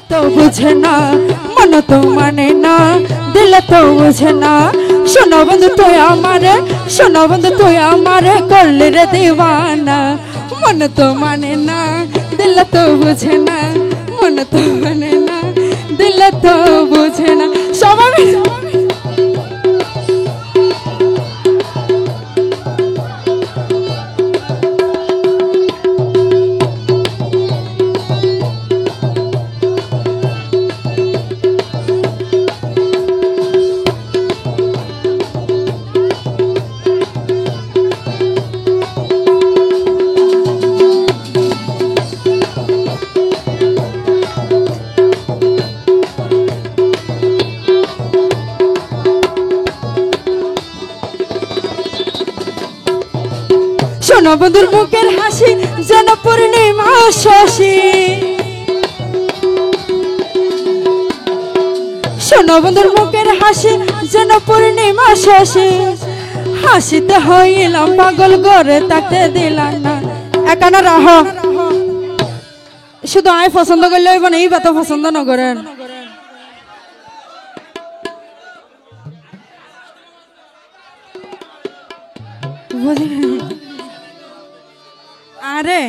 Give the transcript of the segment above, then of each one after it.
তো বুঝে না, মন তো মানে না, দিল তো বুঝে না। শোনো বন্ধু তুই আমারে, শোনো বন্ধু তুই আমারে করলি রে দিওয়ানা। মন তো মানে না, দিল তো বুঝে না, মন তো মানে না, দিল তো বুঝে না। সবাই শোনো বন্ধুর মুখের হাসি যেন পূর্ণিমা শশী। শোনো বন্ধুর মুখের হাসি যেন পূর্ণিমা শশী। হাসিতে হইলাম পাগল করে তাকে দিলাম না। একানা রাহ শুধু আয় পছন্দ করলে হইব না, এই বাত পছন্দ না করেন। আরে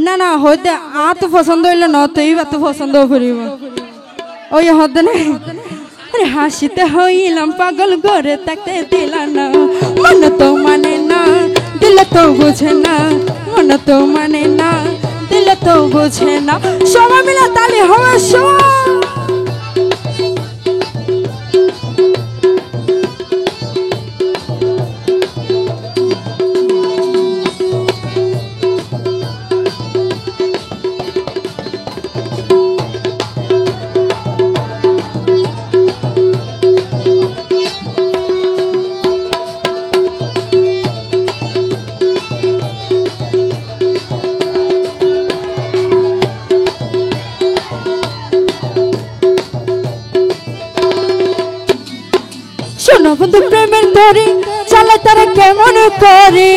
না না হইতে আ তো পছন্দ হইলে ন তো এই বাত পছন্দ করিব ওই হতে না। আরে হাসিতে হইলাম পাগল করে তাকে দিলা না। মন তো মানে না, দিল তো বুঝে না, মন তো মানে না, দিল তো বুঝে না। সবাই মিলে তালি হবে শোনো বন্ধু প্রেমের তরি চলে তারা কেমন করে।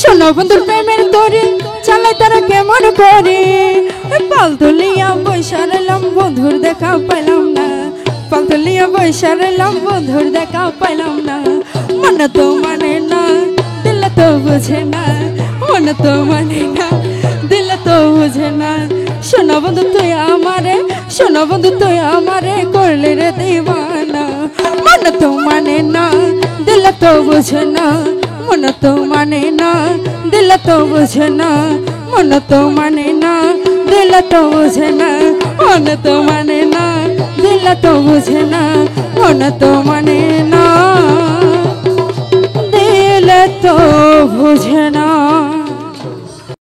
শোনো বন্ধু প্রেমের তরি চলে তারা কেমন করে। পাল তুলিয়া বৈশা রইলাম বন্ধুর দেখা পাইলাম না। পাল তুলিয়া বৈশা রইলাম বন্ধুর দেখা পাইলাম না। মন তো মানে না, দিল তো বুঝে না, মন তো মানে না, দিল তো বুঝে না। শোনো বন্ধু তুই আমারে, শোনো বন্ধু তুই আমারে করলি রে দিওয়ানা। মন তো মানে না, দিল তো বুঝে না, মন তো মানে না, দিল তো বুঝে না, মন তো মানে না, দিল তো বুঝে না, মন তো মানে না, দিল তো বুঝে না, মন তো মানে